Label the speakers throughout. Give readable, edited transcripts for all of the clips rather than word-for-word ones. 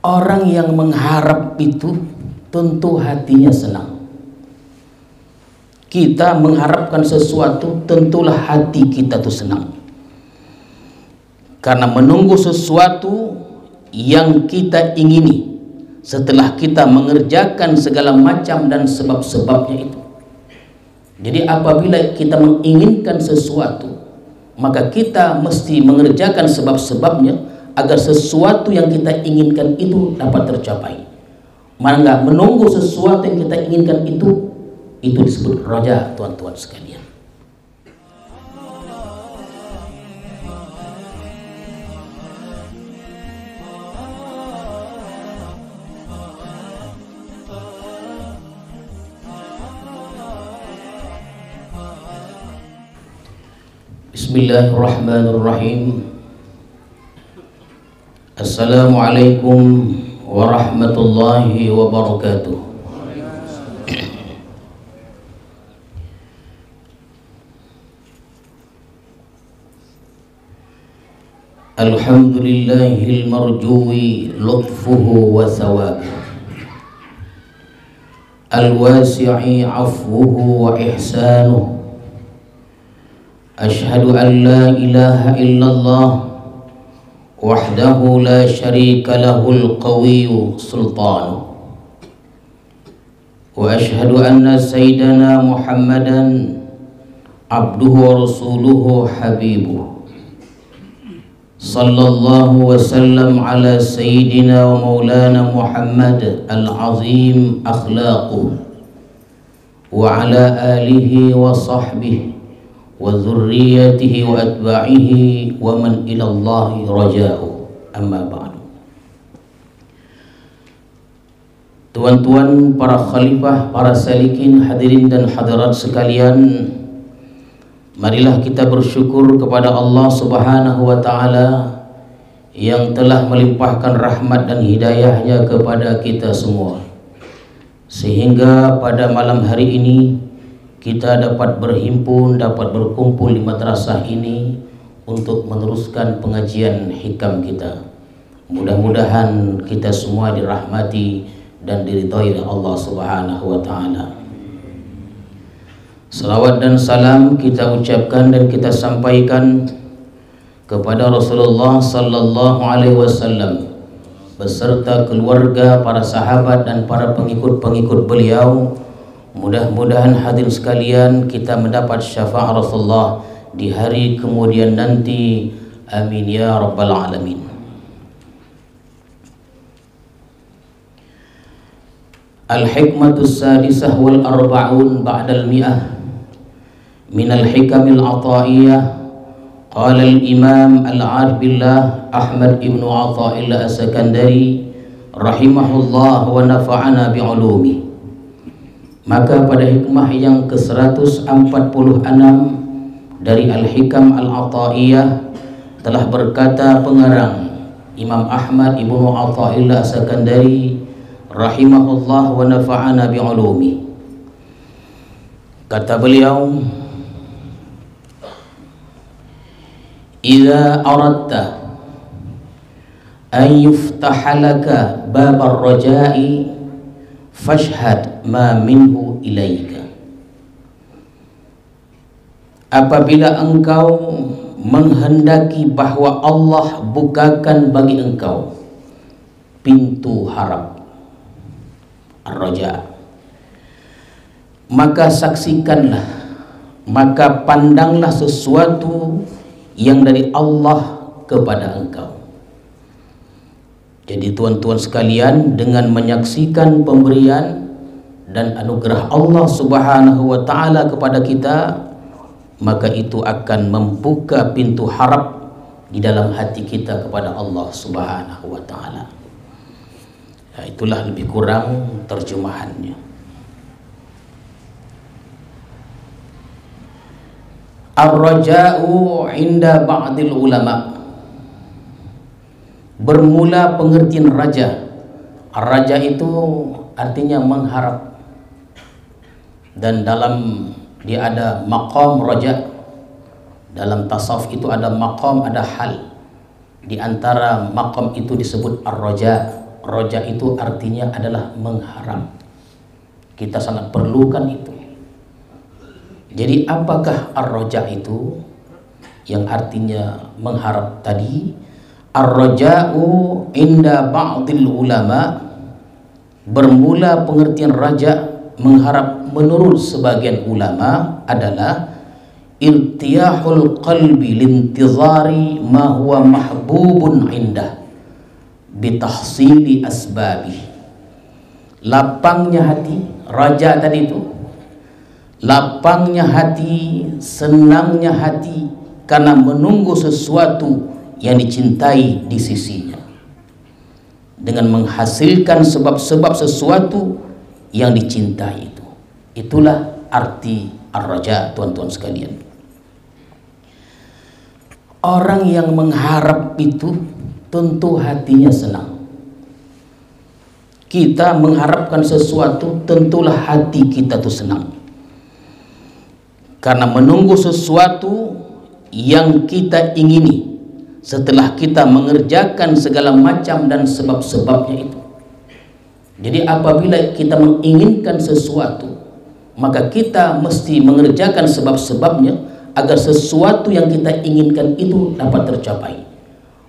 Speaker 1: Orang yang mengharap itu tentu hatinya senang. Kita mengharapkan sesuatu, tentulah hati kita tuh senang. Karena menunggu sesuatu yang kita ingini setelah kita mengerjakan segala macam dan sebab-sebabnya itu. Jadi apabila kita menginginkan sesuatu, maka kita mesti mengerjakan sebab-sebabnya agar sesuatu yang kita inginkan itu dapat tercapai. Mana menunggu sesuatu yang kita inginkan itu disebut raja, tuan-tuan sekalian. Bismillahirrahmanirrahim. Assalamualaikum warahmatullahi wabarakatuh. Alhamdulillahil marjuwi lutfuhu wa thawabuh, al-wasi'i afwuhu wa ihsanuh. Ashhadu an la ilaha illallah wahdahu la syarika lahul qawiyyu sultanuh, wa ashhadu anna sayyidana Muhammadan abduhu wa rasuluhu habibuh. Sallallahu wa sallam ala sayyidina wa maulana Muhammad al-azim akhlaquh, wa ala alihi wa sahbihi wa dzurriyyatihi wa atba'ihi wa man ilallahi raja'u, amma ba'du. Tuan-tuan, para khalifah, para salikin, hadirin dan hadirat sekalian, marilah kita bersyukur kepada Allah Subhanahu wa ta'ala yang telah melimpahkan rahmat dan hidayahnya kepada kita semua, sehingga pada malam hari ini kita dapat berhimpun, dapat berkumpul di madrasah ini untuk meneruskan pengajian hikam kita. Mudah-mudahan kita semua dirahmati dan diridhai oleh Allah Subhanahu wa ta'ala. Salawat dan salam kita ucapkan dan kita sampaikan kepada Rasulullah sallallahu alaihi wasallam beserta keluarga, para sahabat dan para pengikut-pengikut beliau. Mudah-mudahan hadirin sekalian kita mendapat syafaat Rasulullah di hari kemudian nanti. Amin ya rabbal alamin. Al-hikmatus sadisah wal arba'un ba'dal mi'ah min al-hikamil ataiyah. Qala al-imam al-arif billah Ahmad ibnu Athaillah as-Sakandari rahimahullah wa nafa'ana bi'ulumi. Maka pada hikmah yang ke-146 dari Al-Hikam Al-Ataiyah telah berkata pengarang Imam Ahmad ibnu Athaillah as-Sakandari rahimahullah wa nafa'ana bi'ulumi. Kata beliau, idza aradta an yuftaha laka babar raja'i fashhad ma minhu ilaika. Apabila engkau menghendaki bahwa Allah bukakan bagi engkau pintu harap, ar-raja, maka saksikanlah, maka pandanglah sesuatu yang dari Allah kepada engkau. Jadi tuan-tuan sekalian, dengan menyaksikan pemberian dan anugerah Allah Subhanahu wa ta'ala kepada kita, maka itu akan membuka pintu harap di dalam hati kita kepada Allah Subhanahu wa ta'ala. Ya, itulah lebih kurang terjemahannya. Ar-raja'u inda ba'dil ulama. Bermula pengertian raja. Raja itu artinya mengharap. Dan dalam dia ada maqam raja. Dalam tasawuf itu ada maqam, ada hal. Di antara maqam itu disebut ar-raja, Roja itu artinya adalah mengharap. Kita sangat perlukan itu. Jadi apakah ar-roja itu? Yang artinya mengharap tadi. Ar-roja'u inda ba'dil ulama, bermula pengertian raja mengharap menurut sebagian ulama adalah irtiyahul qalbi lintizari ma huwa mahbubun indah bitahsili asbabi. Lapangnya hati, raja tadi itu, lapangnya hati, senangnya hati karena menunggu sesuatu yang dicintai di sisinya, dengan menghasilkan sebab-sebab sesuatu yang dicintai itu. Itulah arti ar-raja, tuan-tuan sekalian. Orang yang mengharap itu tentu hatinya senang. Kita mengharapkan sesuatu, tentulah hati kita tuh senang. Karena menunggu sesuatu yang kita ingini setelah kita mengerjakan segala macam dan sebab-sebabnya itu. Jadi apabila kita menginginkan sesuatu, maka kita mesti mengerjakan sebab-sebabnya agar sesuatu yang kita inginkan itu dapat tercapai.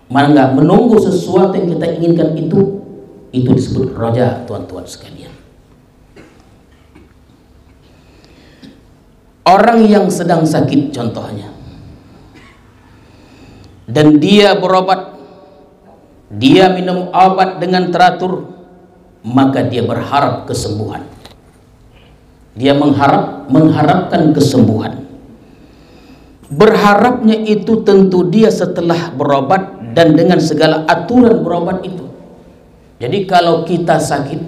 Speaker 1: Mana menunggu sesuatu yang kita inginkan itu disebut raja, tuan-tuan sekalian. Orang yang sedang sakit contohnya, dan dia berobat, dia minum obat dengan teratur, maka dia berharap kesembuhan. Dia mengharapkan kesembuhan. Berharapnya itu tentu dia setelah berobat dan dengan segala aturan berobat itu. Jadi kalau kita sakit,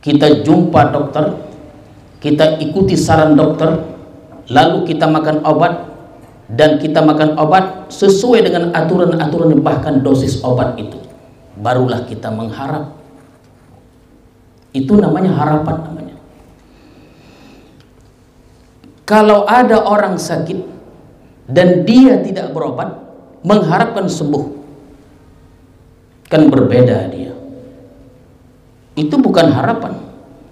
Speaker 1: kita jumpa dokter, kita ikuti saran dokter, lalu kita makan obat, dan kita makan obat sesuai dengan aturan-aturan, bahkan dosis obat itu, barulah kita mengharap. Itu namanya harapan namanya. Kalau ada orang sakit dan dia tidak berobat, mengharapkan sembuh, kan berbeda dia. Itu bukan harapan.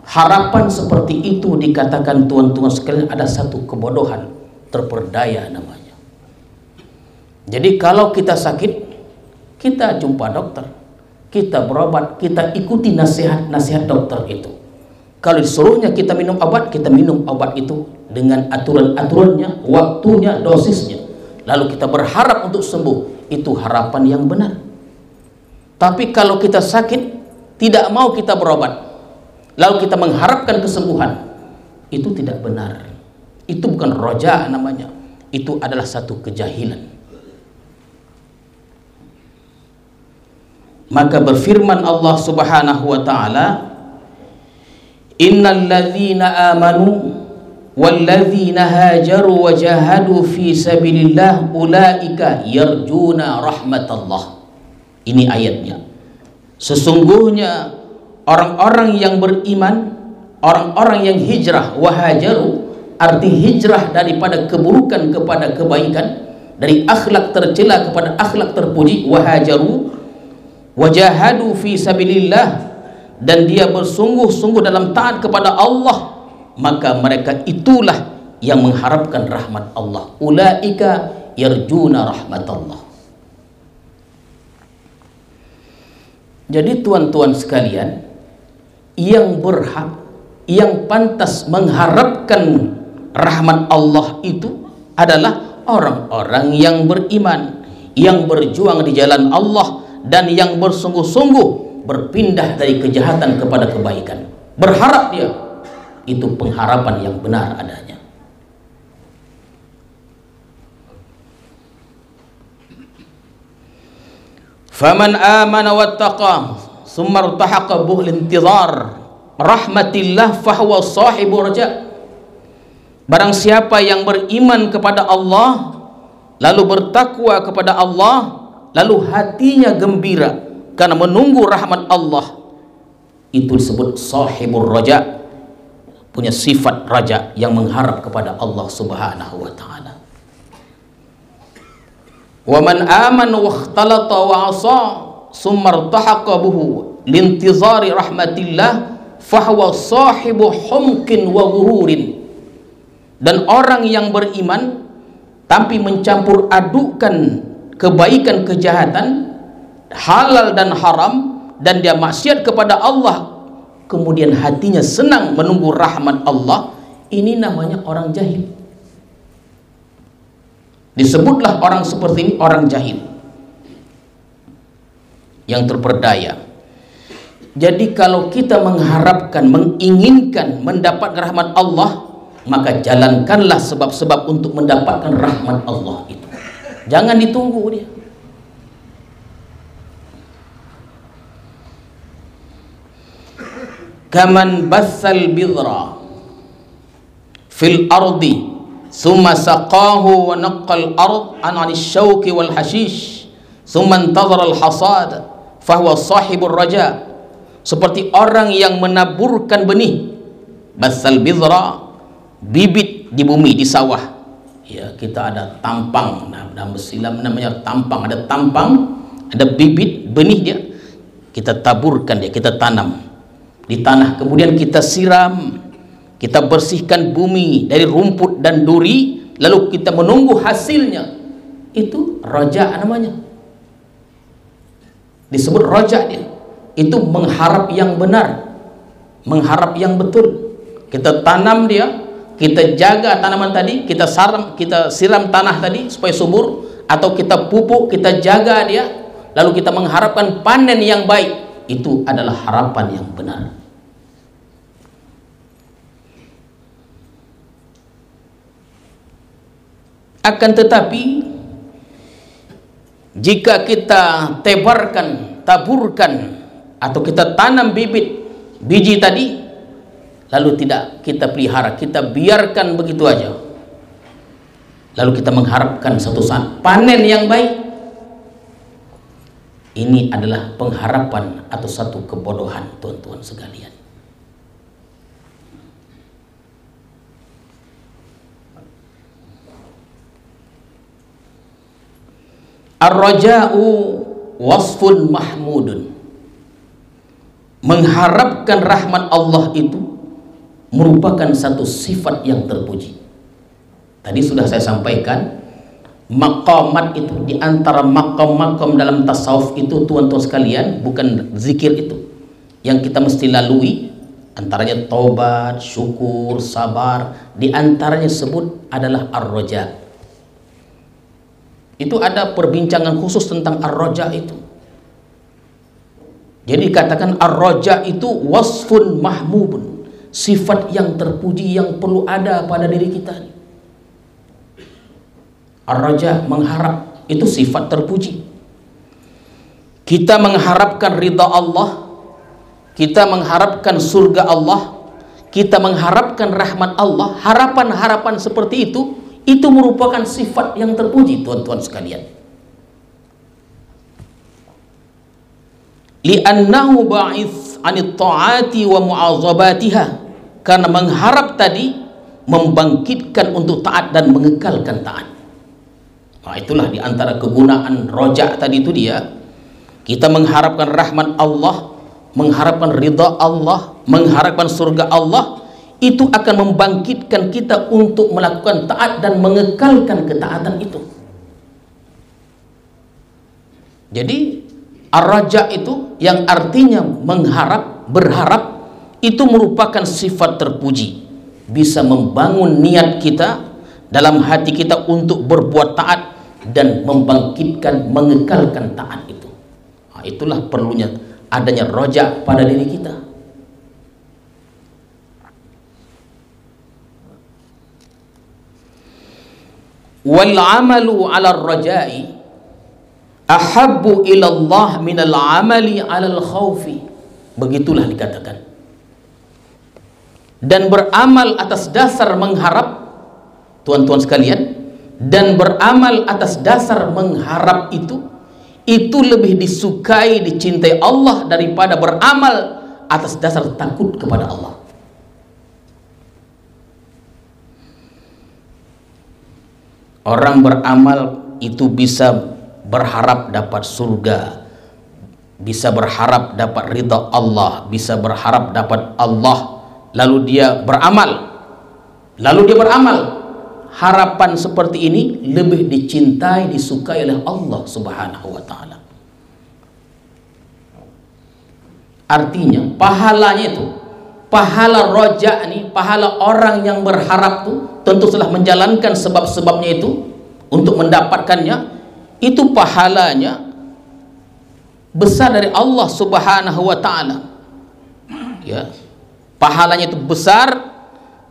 Speaker 1: Harapan seperti itu dikatakan, tuan-tuan sekalian, ada satu kebodohan terperdaya namanya. Jadi kalau kita sakit, kita jumpa dokter, kita berobat, kita ikuti nasihat-nasihat dokter itu. Kalau disuruhnya kita minum obat, kita minum obat itu dengan aturan-aturannya, waktunya, dosisnya. Lalu kita berharap untuk sembuh. Itu harapan yang benar. Tapi kalau kita sakit, tidak mau kita berobat, lalu kita mengharapkan kesembuhan, itu tidak benar. Itu bukan roja namanya. Itu adalah satu kejahilan. Maka berfirman Allah Subhanahu wa taala, innal ladzina amanu wal ladzina hajaru wa jahadu fi sabilillah ulaika yarjuna rahmatallah. Ini ayatnya. Sesungguhnya orang-orang yang beriman, orang-orang yang hijrah, wahajaru, arti hijrah daripada keburukan kepada kebaikan, dari akhlak tercela kepada akhlak terpuji, wahajaru, wajahadu fi sabilillah, dan dia bersungguh-sungguh dalam taat kepada Allah, maka mereka itulah yang mengharapkan rahmat Allah. Ulaika yarjuna rahmatallah. Jadi tuan-tuan sekalian, yang berhak, yang pantas mengharapkan rahmat Allah itu adalah orang-orang yang beriman, yang berjuang di jalan Allah, dan yang bersungguh-sungguh berpindah dari kejahatan kepada kebaikan. Berharap dia, itu pengharapan yang benar adanya. Faman amana wattaqa summa irtahaqa bil intizar rahmatillah fahuwa sahibu raja. Barang siapa yang beriman kepada Allah, lalu bertakwa kepada Allah, lalu hatinya gembira karena menunggu rahmat Allah, itu disebut sahibur raja, punya sifat raja yang mengharap kepada Allah Subhanahu wa taala. Wa man amana wa ikhtalata wa asa summartahaqabuhu lintizari rahmatillah fahuwa sahibu humkin wa ghururin. Dan orang yang beriman tapi mencampur adukan kebaikan kejahatan, halal dan haram, dan dia maksiat kepada Allah, kemudian hatinya senang menunggu rahmat Allah, ini namanya orang jahil. Disebutlah orang seperti ini orang jahil yang terperdaya. Jadi kalau kita mengharapkan, menginginkan mendapat rahmat Allah, maka jalankanlah sebab-sebab untuk mendapatkan rahmat Allah itu. Jangan ditunggu dia. Kaman bassal bidra fil ardi thumma saqahu wa naqqal ard an 'ash-shawki wal hashish thumma intazara al-hasad fahuwa sahibur raja. Seperti orang yang menaburkan benih, bassal bidra, bibit di bumi, di sawah. Ya, kita ada tampang, nah, dalam Islam namanya tampang, ada tampang, ada bibit benih dia, kita taburkan dia, kita tanam di tanah, kemudian kita siram, kita bersihkan bumi dari rumput dan duri, lalu kita menunggu hasilnya. Itu raja namanya, disebut raja dia. Itu mengharap yang benar, mengharap yang betul. Kita tanam dia, kita jaga tanaman tadi, kita siram tanah tadi supaya subur, atau kita pupuk, kita jaga dia, lalu kita mengharapkan panen yang baik. Itu adalah harapan yang benar. Akan tetapi jika kita taburkan atau kita tanam biji tadi, lalu tidak kita pelihara, kita biarkan begitu aja, lalu kita mengharapkan satu saat panen yang baik, ini adalah pengharapan atau satu kebodohan, tuan-tuan sekalian. Ar-raja'u wasfun mahmudun. Mengharapkan rahmat Allah itu merupakan satu sifat yang terpuji. Tadi sudah saya sampaikan, maqamat itu, di antara maqam-maqam dalam tasawuf itu, tuan-tuan sekalian, bukan zikir itu yang kita mesti lalui, antaranya taubat, syukur, sabar, di antaranya sebut adalah ar-raja. Itu ada perbincangan khusus tentang ar-raja itu. Jadi katakan ar-raja itu wasfun mahmubun, sifat yang terpuji yang perlu ada pada diri kita. Ar-raja, mengharap, itu sifat terpuji. Kita mengharapkan ridha Allah, kita mengharapkan surga Allah, kita mengharapkan rahmat Allah. Harapan-harapan seperti itu merupakan sifat yang terpuji, tuan-tuan sekalian. Li'annahu ba'ith 'anit ta'ati wa mu'azabatiha, karena mengharap tadi membangkitkan untuk taat dan mengekalkan taat. Nah, itulah di antara kegunaan roja tadi itu dia. Kita mengharapkan rahmat Allah, mengharapkan ridha Allah, mengharapkan surga Allah, itu akan membangkitkan kita untuk melakukan taat dan mengekalkan ketaatan itu. Jadi ar-raja itu yang artinya mengharap, berharap, itu merupakan sifat terpuji, bisa membangun niat kita dalam hati kita untuk berbuat taat dan membangkitkan, mengekalkan taat itu. Nah, itulah perlunya adanya raja pada diri kita. Wal amalu 'ala ar-raja'i ahabbu ila Allah minal amali 'ala al-khawfi. Begitulah dikatakan. Dan beramal atas dasar mengharap, tuan-tuan sekalian, dan beramal atas dasar mengharap itu lebih disukai, dicintai Allah daripada beramal atas dasar takut kepada Allah. Orang beramal itu bisa berharap dapat surga, bisa berharap dapat ridha Allah, bisa berharap dapat Allah, lalu dia beramal, harapan seperti ini lebih dicintai, disukai oleh Allah Subhanahu wa taala. Artinya pahalanya itu, pahala roja nih, pahala orang yang berharap tuh tentu telah menjalankan sebab-sebabnya itu untuk mendapatkannya, itu pahalanya besar dari Allah Subhanahu wa taala. Ya. Pahalanya itu besar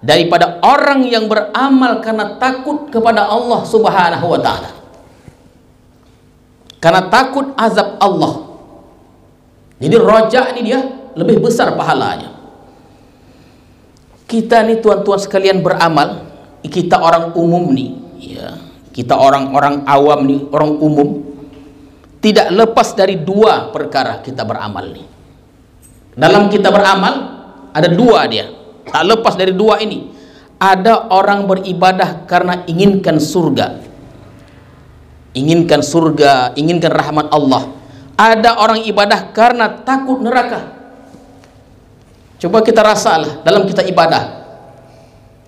Speaker 1: daripada orang yang beramal karena takut kepada Allah Subhanahu wa taala. Karena takut azab Allah. Jadi roja ini dia lebih besar pahalanya. Kita nih tuan-tuan sekalian beramal, kita orang umum nih, ya. Kita orang-orang awam nih, orang umum, tidak lepas dari dua perkara kita beramal nih. Dalam kita beramal ada dua dia, tak lepas dari dua ini. Ada orang beribadah karena inginkan surga, inginkan rahmat Allah. Ada orang ibadah karena takut neraka. Coba kita rasalah dalam kita ibadah,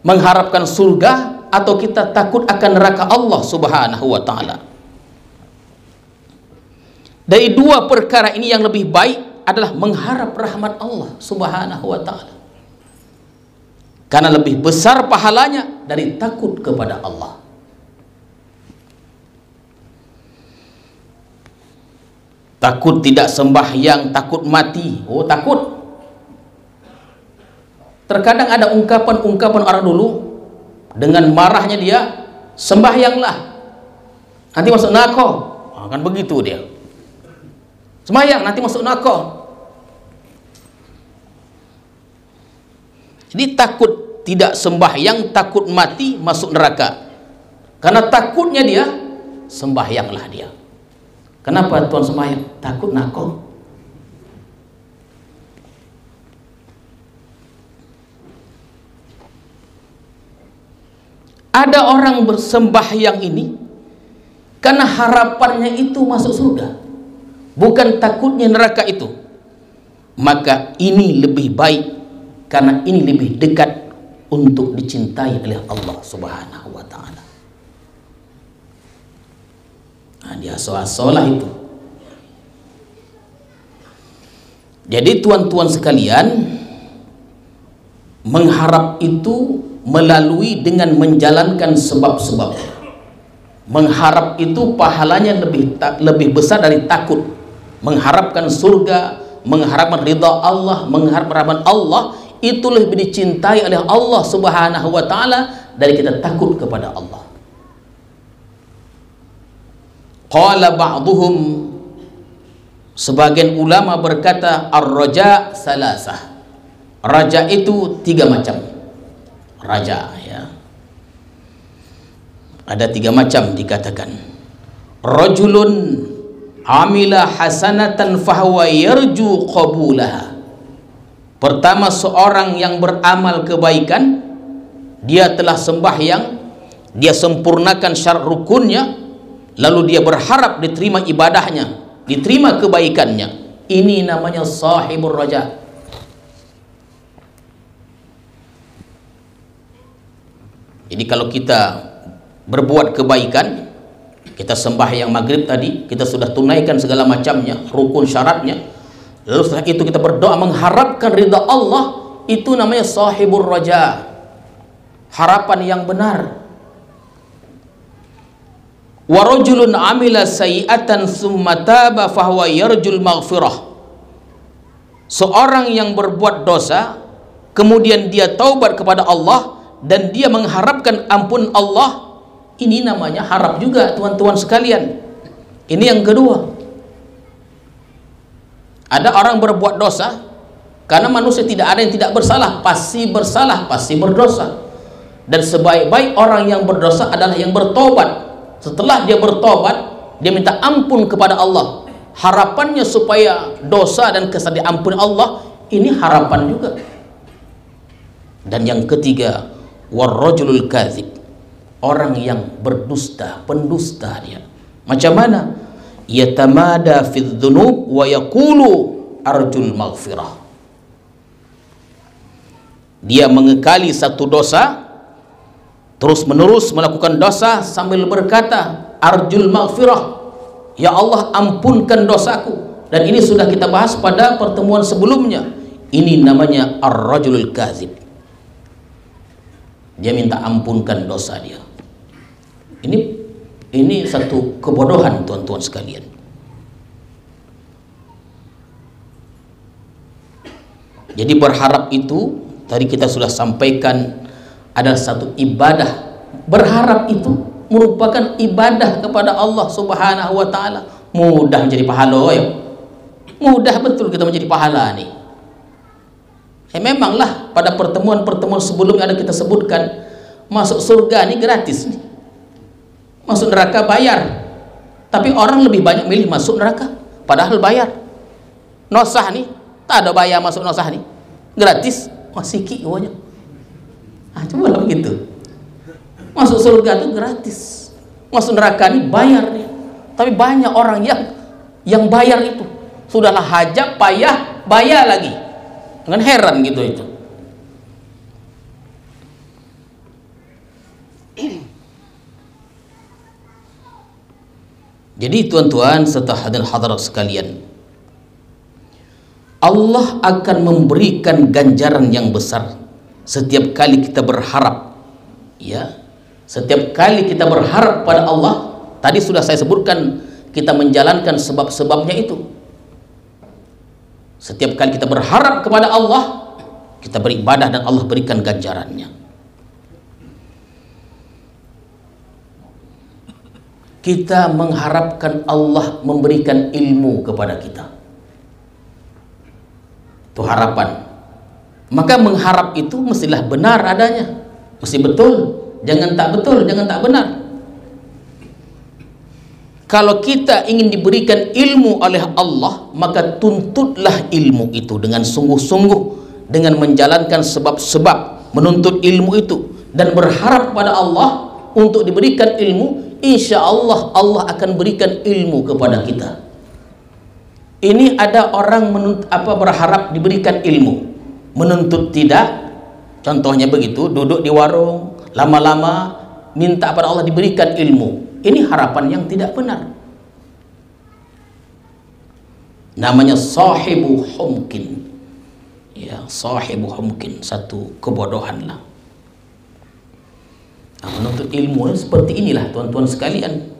Speaker 1: mengharapkan surga atau kita takut akan neraka Allah Subhanahu wa taala. Dari dua perkara ini yang lebih baik adalah mengharap rahmat Allah Subhanahu wa taala. Karena lebih besar pahalanya dari takut kepada Allah. Takut tidak sembahyang, takut mati. Oh, takut. Terkadang ada ungkapan-ungkapan orang dulu, dengan marahnya dia, sembahyanglah, nanti masuk neraka. Kan begitu dia. Sembahyang nanti masuk neraka. Jadi takut tidak sembahyang, takut mati, masuk neraka. Karena takutnya dia, sembahyanglah dia. Kenapa Tuhan sembahyang? Takut neraka. Ada orang bersembahyang ini karena harapannya itu masuk surga, bukan takutnya neraka itu. Maka ini lebih baik, karena ini lebih dekat untuk dicintai oleh Allah Subhanahu wa taala. Nah, dia soal-soal itu. Jadi tuan-tuan sekalian, mengharap itu melalui dengan menjalankan sebab-sebab. Mengharap itu pahalanya lebih besar dari takut. Mengharapkan surga, mengharapkan ridha Allah, mengharapkan rahmat Allah, itu lebih dicintai oleh Allah Subhanahu wa taala dari kita takut kepada Allah. Qala ba'duhum, sebagian ulama berkata, ar-raja salasah. Raja itu tiga macam. Raja, ya. Ada tiga macam dikatakan. Rajulun amila hasanatan fahuwa yarju qabulaha. Pertama, seorang yang beramal kebaikan, dia telah sembahyang, dia sempurnakan syarat rukunnya, lalu dia berharap diterima ibadahnya, diterima kebaikannya. Ini namanya sahibur raja. Jadi kalau kita berbuat kebaikan, kita sembahyang maghrib tadi, kita sudah tunaikan segala macamnya, rukun syaratnya, lalu setelah itu kita berdoa mengharapkan ridha Allah, itu namanya sahibur raja, harapan yang benar. Wa rajulun amila sayi'atan tsumma taba fahuwa yarjul maghfirah. Seorang yang berbuat dosa kemudian dia taubat kepada Allah dan dia mengharapkan ampun Allah, ini namanya harap juga tuan-tuan sekalian. Ini yang kedua. Ada orang berbuat dosa, karena manusia tidak ada yang tidak bersalah, pasti berdosa. Dan sebaik-baik orang yang berdosa adalah yang bertobat. Setelah dia bertobat, dia minta ampun kepada Allah. Harapannya supaya dosa dan kesalahan diampuni Allah, ini harapan juga. Dan yang ketiga, warrajulul kadzib, orang yang berdusta, pendusta dia. Macam mana? yatamada fidz dzunub wa yaqulu arjul maghfirah. Dia mengekali satu dosa, terus menerus melakukan dosa sambil berkata arjul maghfirah, ya Allah ampunkan dosaku. Dan ini sudah kita bahas pada pertemuan sebelumnya. Ini namanya ar-rajulul kazib. Dia minta ampunkan dosa dia. Ini satu kebodohan, tuan-tuan sekalian. Jadi berharap itu tadi kita sudah sampaikan adalah satu ibadah. Berharap itu merupakan ibadah kepada Allah Subhanahu wa taala. Mudah menjadi pahala ya. Mudah betul kita menjadi pahala nih. Memanglah pada pertemuan-pertemuan sebelumnya ada kita sebutkan masuk surga ini gratis nih. Masuk neraka bayar. Tapi orang lebih banyak milih masuk neraka padahal bayar. Nosah nih, tak ada bayar masuk nosah nih. Gratis, masih ki uangnya. Coba lah begitu. Masuk surga itu gratis. Masuk neraka ini bayar nih. Tapi banyak orang yang bayar itu. Sudahlah hajat payah bayar lagi. Dengan heran gitu itu. Jadi tuan-tuan serta hadirin hadirat sekalian, Allah akan memberikan ganjaran yang besar setiap kali kita berharap. Ya, setiap kali kita berharap pada Allah, tadi sudah saya sebutkan kita menjalankan sebab-sebabnya itu. Setiap kali kita berharap kepada Allah, kita beribadah dan Allah berikan ganjarannya. Kita mengharapkan Allah memberikan ilmu kepada kita. Itu harapan. Maka mengharap itu mestilah benar adanya. Mesti betul. Jangan tak betul, jangan tak benar. Kalau kita ingin diberikan ilmu oleh Allah, maka tuntutlah ilmu itu dengan sungguh-sungguh, dengan menjalankan sebab-sebab menuntut ilmu itu dan berharap pada Allah untuk diberikan ilmu. Insya Allah Allah akan berikan ilmu kepada kita. Ini ada orang berharap diberikan ilmu, menuntut tidak. Contohnya begitu, duduk di warung lama-lama minta pada Allah diberikan ilmu. Ini harapan yang tidak benar. Namanya sahibu humkin. Ya, sahibu humkin, satu kebodohan lah. Nah, menuntut ilmu seperti inilah tuan-tuan sekalian.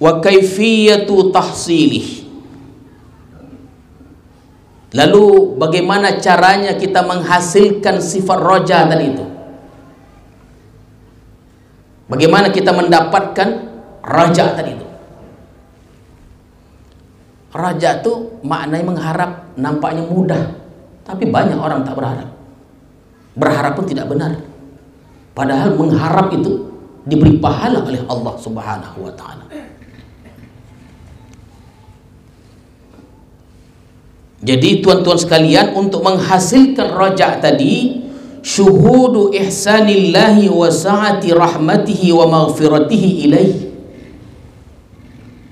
Speaker 1: Wa kaifiyatu tahsilih. Lalu bagaimana caranya kita menghasilkan sifat roja tadi itu? Bagaimana kita mendapatkan raja tadi itu? Raja itu maknanya mengharap, nampaknya mudah, tapi banyak orang tak berharap. Berharap pun tidak benar. Padahal mengharap itu diberi pahala oleh Allah Subhanahu wa taala. Jadi tuan-tuan sekalian, untuk menghasilkan raja tadi, syuhudu ihsanillahi wa sa'ati rahmatihi wa maghfiratihi ilaih.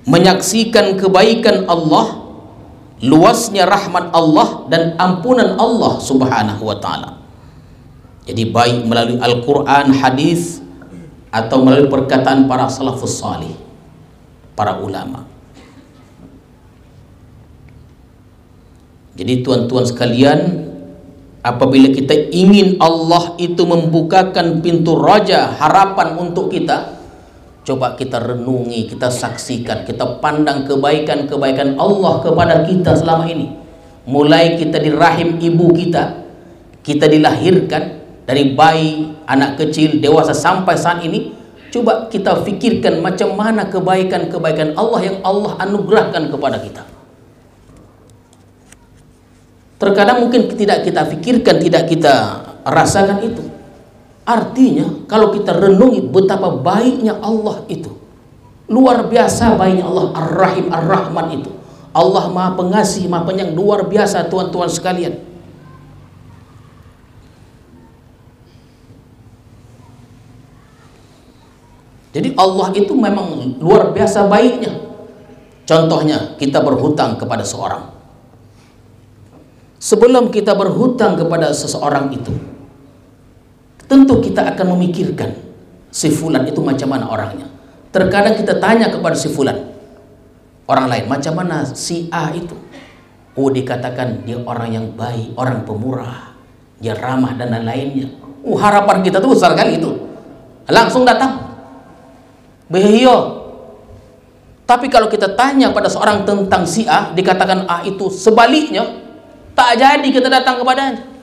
Speaker 1: Menyaksikan kebaikan Allah, luasnya rahmat Allah dan ampunan Allah Subhanahu wa taala. Jadi baik melalui Al-Quran, hadis, atau melalui perkataan para salafus salih, para ulama. Jadi tuan-tuan sekalian, apabila kita ingin Allah itu membukakan pintu raja harapan untuk kita, coba kita renungi, kita saksikan, kita pandang kebaikan-kebaikan Allah kepada kita selama ini. Mulai kita di rahim ibu kita dilahirkan dari bayi, anak kecil, dewasa sampai saat ini. Coba kita fikirkan macam mana kebaikan-kebaikan Allah yang Allah anugerahkan kepada kita. Terkadang mungkin tidak kita fikirkan, tidak kita rasakan itu. Artinya kalau kita renungi betapa baiknya Allah itu, luar biasa baiknya Allah, Ar-Rahim, Ar-Rahman itu. Allah Maha Pengasih, Maha Penyayang, luar biasa tuan-tuan sekalian. Jadi Allah itu memang luar biasa baiknya. Contohnya, kita berhutang kepada seorang. Sebelum kita berhutang kepada seseorang itu, tentu kita akan memikirkan si fulan itu macam mana orangnya. Terkadang kita tanya kepada si fulan, orang lain, macam mana si A itu? Oh, dikatakan dia orang yang baik, orang pemurah, dia ramah dan lain-lainnya. Harapan kita tuh besar kali itu. Langsung datang. Bahaya. Tapi kalau kita tanya pada seorang tentang si A, dikatakan A itu sebaliknya, tak jadi kita datang kepadanya.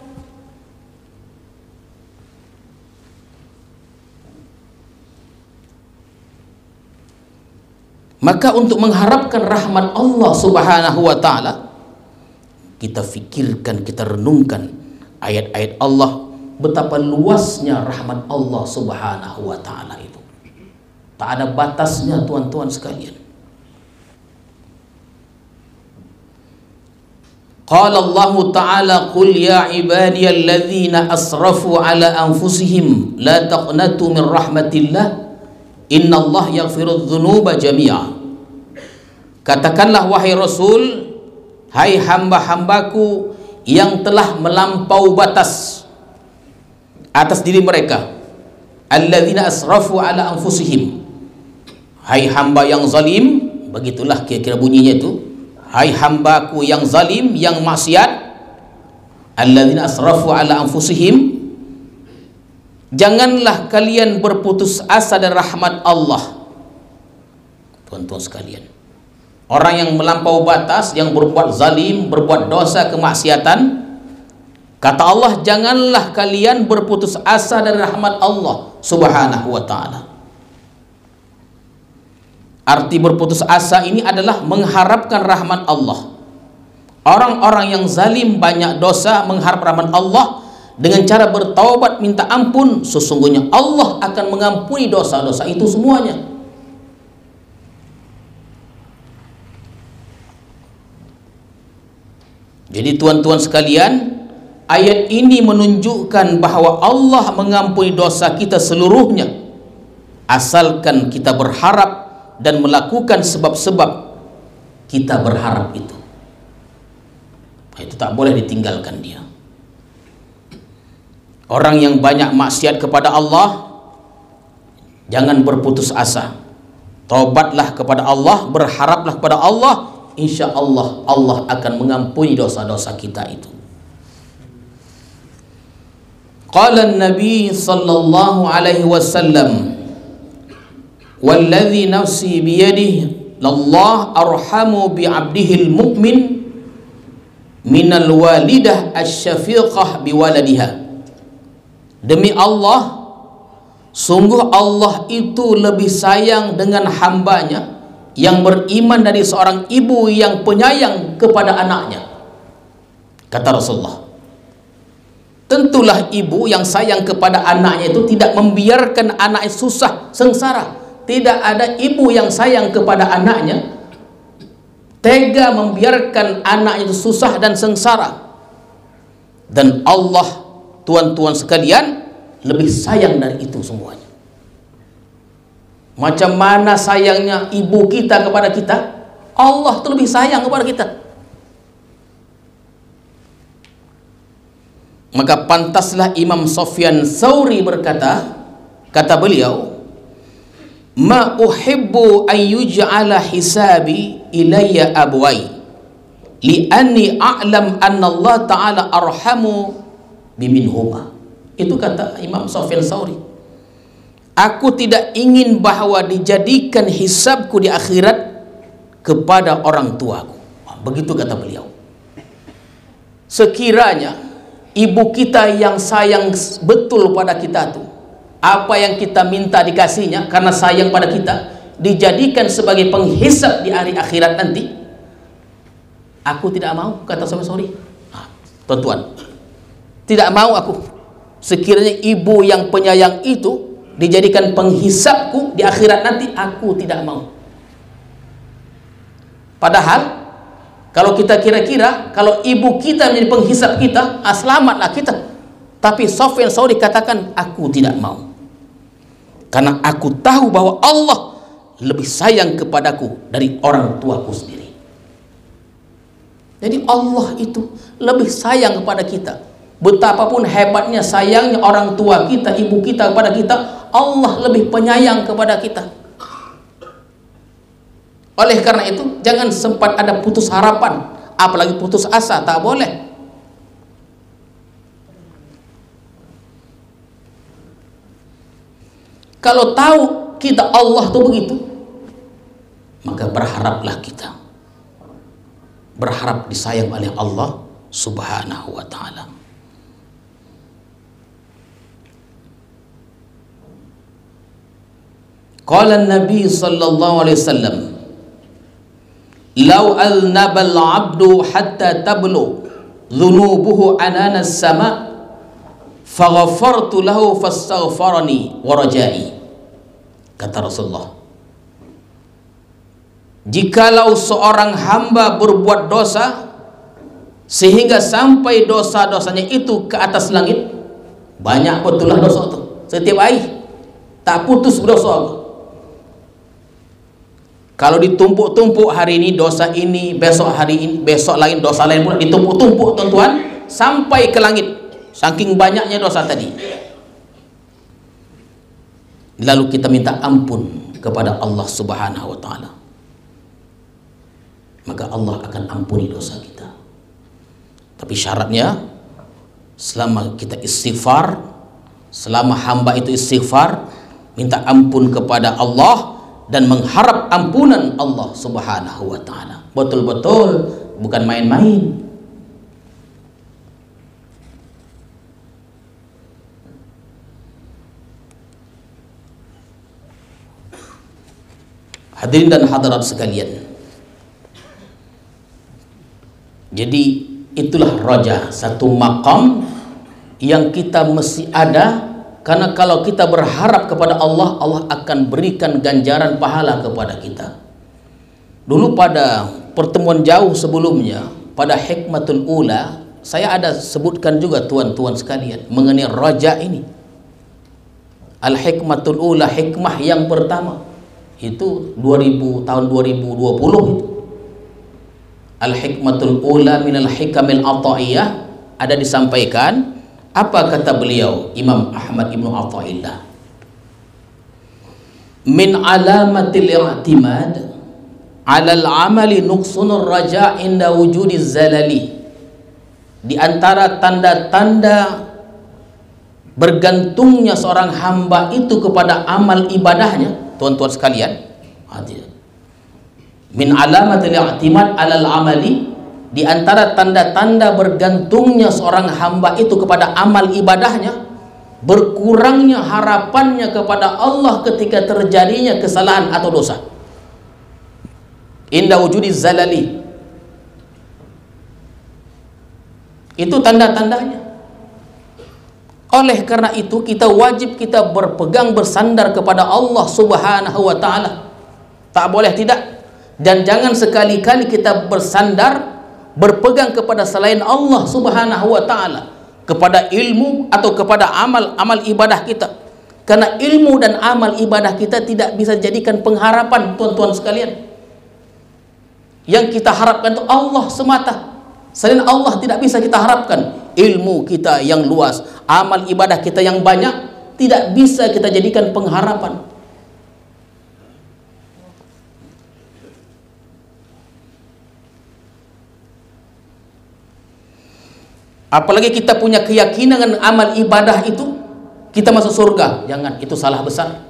Speaker 1: Maka untuk mengharapkan rahmat Allah Subhanahu wa ta'ala, kita fikirkan, kita renungkan ayat-ayat Allah, betapa luasnya rahmat Allah Subhanahu wa ta'ala itu. Tak ada batasnya, tuan-tuan sekalian. Qala Allah Ta'ala, qul ya ibadiyalladzina asrafu ala anfusihim la taqnatu min rahmatillah innallaha yaghfirudz dzunuba jami'a. Katakanlah wahai Rasul, hai hamba-hambaku yang telah melampau batas atas diri mereka, alladzina asrafu ala anfusihim, hai hamba yang zalim, begitulah kira-kira bunyinya itu. Hai hambaku yang zalim, yang maksiat, alladzina asrafu ala anfusihim, janganlah kalian berputus asa dari rahmat Allah. Tuan-tuan sekalian, orang yang melampau batas, yang berbuat zalim, berbuat dosa, kemaksiatan, kata Allah, janganlah kalian berputus asa dari rahmat Allah Subhanahu wa ta'ala. Arti berputus asa ini adalah mengharapkan rahmat Allah. Orang-orang yang zalim, banyak dosa, mengharap rahmat Allah dengan cara bertaubat, minta ampun, sesungguhnya Allah akan mengampuni dosa-dosa itu semuanya. Jadi tuan-tuan sekalian, ayat ini menunjukkan bahwa Allah mengampuni dosa kita seluruhnya, asalkan kita berharap dan melakukan sebab-sebab kita berharap itu. Itu tak boleh ditinggalkan dia. Orang yang banyak maksiat kepada Allah, jangan berputus asa. Taubatlah kepada Allah, berharaplah kepada Allah, insya Allah Allah akan mengampuni dosa-dosa kita itu. Qala an-nabi sallallahu alaihi wasallam, walladzi nafsi biyadihi lallah arhamu bi'abdihil mu'min minal walidah asyafiqah biwaladiha. Demi Allah, sungguh Allah itu lebih sayang dengan hambanya yang beriman dari seorang ibu yang penyayang kepada anaknya. Kata Rasulullah, tentulah ibu yang sayang kepada anaknya itu tidak membiarkan anaknya susah, sengsara. Tidak ada ibu yang sayang kepada anaknya tega membiarkan anaknya itu susah dan sengsara. Dan Allah, tuan-tuan sekalian, lebih sayang dari itu semuanya. Macam mana sayangnya ibu kita kepada kita, Allah itu lebih sayang kepada kita. Maka pantaslah Imam Sufyan Tsauri berkata, kata beliau, ma uhibbu an yuj'ala hisabi ilayya abwai li'anni a'lam anna Allah ta'ala arhamu biminhuma. Itu kata Imam Sufyan Tsauri. Aku tidak ingin bahwa dijadikan hisabku di akhirat kepada orang tuaku. Begitu kata beliau. Sekiranya ibu kita yang sayang betul pada kita tuh, apa yang kita minta dikasihnya karena sayang pada kita, dijadikan sebagai penghisap di hari akhirat nanti, aku tidak mau, kata Sufyan. Tuan-tuan, tidak mau aku sekiranya ibu yang penyayang itu dijadikan penghisapku di akhirat nanti, aku tidak mau. Padahal kalau kita kira-kira kalau ibu kita menjadi penghisap kita, selamatlah kita. Tapi Sufyan Tsauri katakan, aku tidak mau. karena aku tahu bahwa Allah lebih sayang kepadaku dari orang tuaku sendiri. Jadi Allah itu lebih sayang kepada kita. Betapapun hebatnya sayangnya orang tua kita, ibu kita kepada kita, Allah lebih penyayang kepada kita. Oleh karena itu, jangan sempat ada putus harapan, apalagi putus asa, tak boleh. Kalau tahu kita Allah itu begitu, maka berharaplah kita. Berharap disayang oleh Allah Subhanahu wa ta'ala. Qala Nabi sallallahu alaihi wasallam, "Law alnabal 'abdu hatta tablu dhunubuhu anana as-sama' faghafartu lahu fastaghfarani wa rajai." Kata Rasulullah, jikalau seorang hamba berbuat dosa sehingga sampai dosa-dosanya itu ke atas langit, banyak betullah dosa itu setiap hari, tak putus berdosa. Kalau ditumpuk-tumpuk, hari ini dosa ini, besok hari ini, besok lain dosa lain pula, ditumpuk-tumpuk tuan-tuan sampai ke langit, saking banyaknya dosa tadi. Lalu kita minta ampun kepada Allah Subhanahu wa ta'ala, maka Allah akan ampuni dosa kita. Tapi syaratnya, selama kita istighfar, selama hamba itu istighfar, minta ampun kepada Allah dan mengharap ampunan Allah Subhanahu wa ta'ala. Betul-betul, bukan main-main. Hadirin dan hadirat sekalian, jadi itulah raja, satu maqam yang kita mesti ada. Karena kalau kita berharap kepada Allah, Allah akan berikan ganjaran pahala kepada kita. Dulu pada pertemuan jauh sebelumnya, pada hikmatul ula, saya ada sebutkan juga tuan-tuan sekalian mengenai raja ini. Al-hikmatul ula, hikmah yang pertama, itu tahun 2020 itu. Al-hikmatul ula minal hikamil ata'iyah, ada disampaikan. Apa kata beliau, Imam Ahmad Ibn Atha'illah? Min alamatil i'timad ala al-amali nuqsunur raja' inda wujudi zalali. Di antara tanda-tanda bergantungnya seorang hamba itu kepada amal ibadahnya, tuan-tuan sekalian, min alamatil i'timad ala al-amali, di antara tanda-tanda bergantungnya seorang hamba itu kepada amal ibadahnya, berkurangnya harapannya kepada Allah ketika terjadinya kesalahan atau dosa. Inda wujudi zalali, itu tanda-tandanya. Oleh karena itu kita wajib kita berpegang bersandar kepada Allah Subhanahu wa ta'ala, tak boleh tidak. Dan jangan sekali-kali kita bersandar, berpegang kepada selain Allah Subhanahu wa ta'ala, kepada ilmu atau kepada amal ibadah kita. Karena ilmu dan amal ibadah kita tidak bisa jadikan pengharapan, tuan-tuan sekalian. Yang kita harapkan itu Allah semata. Selain Allah tidak bisa kita harapkan. Ilmu kita yang luas, amal ibadah kita yang banyak, tidak bisa kita jadikan pengharapan. Apalagi kita punya keyakinan dengan amal ibadah itu kita masuk surga. Jangan, itu salah besar.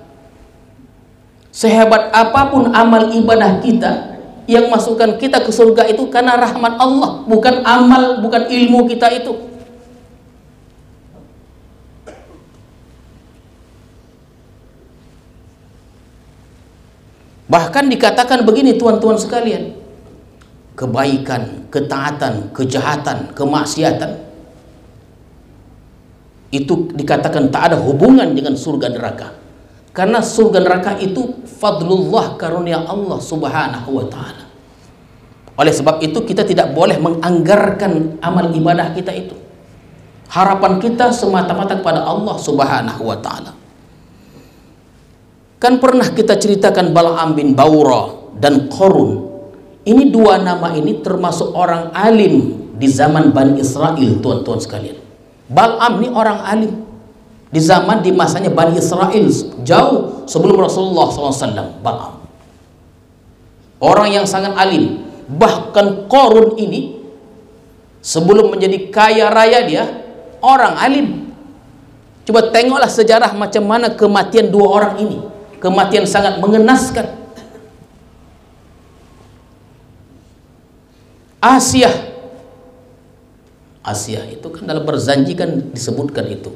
Speaker 1: Sehebat apapun amal ibadah kita, yang masukkan kita ke surga itu karena rahmat Allah, bukan amal, bukan ilmu kita itu. Bahkan dikatakan begini, tuan-tuan sekalian, kebaikan, ketaatan, kejahatan, kemaksiatan, itu dikatakan tak ada hubungan dengan surga neraka. Karena surga neraka itu fadlullah, karunia Allah Subhanahu wa ta'ala. Oleh sebab itu kita tidak boleh menganggarkan amal ibadah kita itu. Harapan kita semata-mata kepada Allah Subhanahu wa ta'ala. Kan pernah kita ceritakan Bal'am bin Bawrah dan Qarun. Ini dua nama ini termasuk orang alim di zaman Bani Israel, tuan-tuan sekalian. Bal'am ini orang alim di zaman, di masanya Bani Israel, jauh sebelum Rasulullah SAW. Bal'am orang yang sangat alim. Bahkan Qarun ini sebelum menjadi kaya raya dia orang alim. Coba tengoklah sejarah macam mana kematian dua orang ini. Kematian sangat mengenaskan. Asyah itu kan dalam berzanji kan disebutkan itu.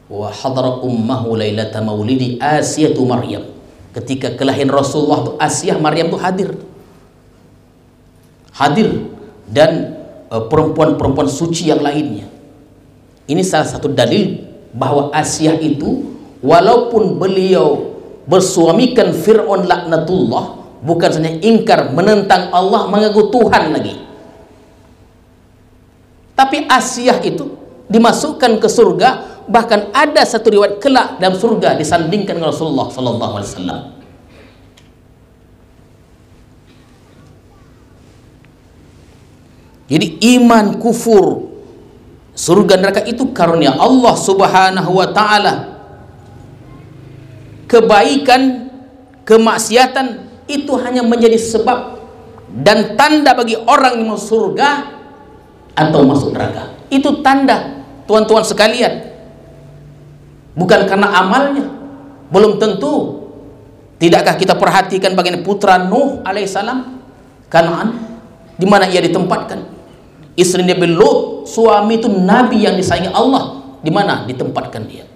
Speaker 1: Wa hadara ummahu lailata maulidi Asyatu Maryam. Ketika kelahiran Rasulullah tu Asyah Maryam tu hadir. Dan perempuan-perempuan suci yang lainnya. Ini salah satu dalil bahwa Asyah itu walaupun beliau bersuamikan Fir'aun laknatullah, bukan saja ingkar menentang Allah, mengaku Tuhan lagi, tapi Asyah itu dimasukkan ke surga. Bahkan ada satu riwayat kelak dalam surga disandingkan dengan Rasulullah SAW. Jadi iman, kufur, surga, neraka itu karunia Allah Subhanahu wa ta'ala. Kebaikan, kemaksiatan itu hanya menjadi sebab dan tanda bagi orang yang masuk surga atau masuk neraka. Itu tanda, tuan-tuan sekalian. Bukan karena amalnya. Belum tentu. Tidakkah kita perhatikan bagaimana putra Nuh alaihissalam, Kanaan, di mana ia ditempatkan? Istri Nabi Lut, suami itu nabi yang disayangi Allah, di mana ditempatkan dia?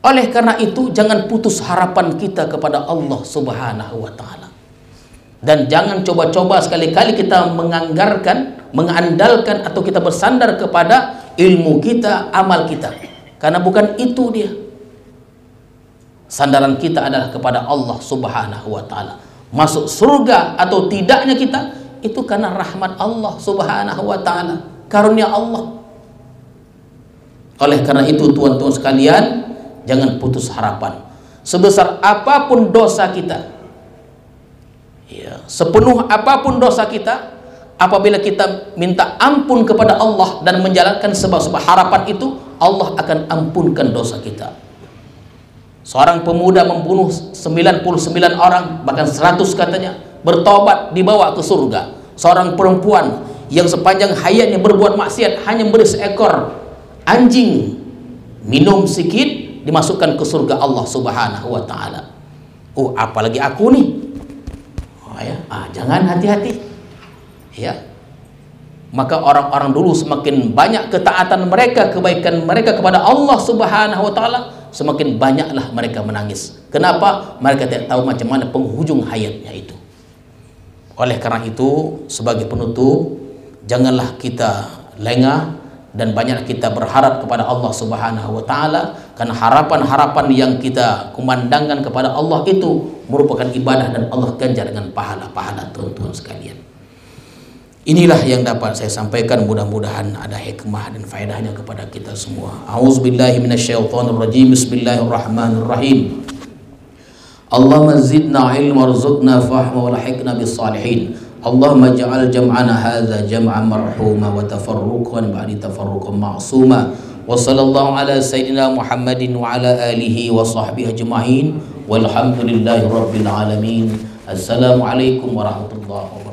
Speaker 1: Oleh karena itu, jangan putus harapan kita kepada Allah Subhanahu wa ta'ala. Dan jangan coba-coba sekali-kali kita mengandalkan atau kita bersandar kepada ilmu kita, amal kita. Karena bukan itu dia. Sandaran kita adalah kepada Allah Subhanahu wa ta'ala. Masuk surga atau tidaknya kita, itu karena rahmat Allah Subhanahu wa ta'ala, karunia Allah. Oleh karena itu, tuan-tuan sekalian, jangan putus harapan. Sebesar apapun dosa kita, ya, sepenuh apapun dosa kita, apabila kita minta ampun kepada Allah dan menjalankan sebab-sebab harapan itu, Allah akan ampunkan dosa kita. Seorang pemuda membunuh 99 orang, bahkan 100 katanya, bertobat, dibawa ke surga. Seorang perempuan yang sepanjang hayatnya berbuat maksiat, hanya memberi seekor anjing minum sedikit, dimasukkan ke surga Allah Subhanahu wa ta'ala. Oh, apalagi aku nih. Oh ya, jangan, hati-hati. Ya. Maka orang-orang dulu semakin banyak ketaatan mereka, kebaikan mereka kepada Allah Subhanahu wa ta'ala, semakin banyaklah mereka menangis. Kenapa? Mereka tidak tahu macam mana penghujung hayatnya itu. Oleh karena itu, sebagai penutup, janganlah kita lengah dan banyak kita berharap kepada Allah Subhanahu wa ta'ala, karena harapan-harapan yang kita kumandangkan kepada Allah itu merupakan ibadah dan Allah ganjar dengan pahala-pahala, tuan-tuan sekalian. Inilah yang dapat saya sampaikan, mudah-mudahan ada hikmah dan faedahnya kepada kita semua. A'udzubillahi minasyaitonirrajim. Bismillahirrahmanirrahim. Allahumma zidna ilma warzuqna fahma wa lahiqna bis salihin. Allahumma ja'al jam'ana hadza jam'an marhuma wa tafarruqan ba'di tafarruqan ma'suma. Wa sallallahu ala sayyidina Muhammadin wa ala alihi wa sahbihi ajma'in. Walhamdulillahi rabbil alamin. Assalamualaikum warahmatullahi wabarakatuh.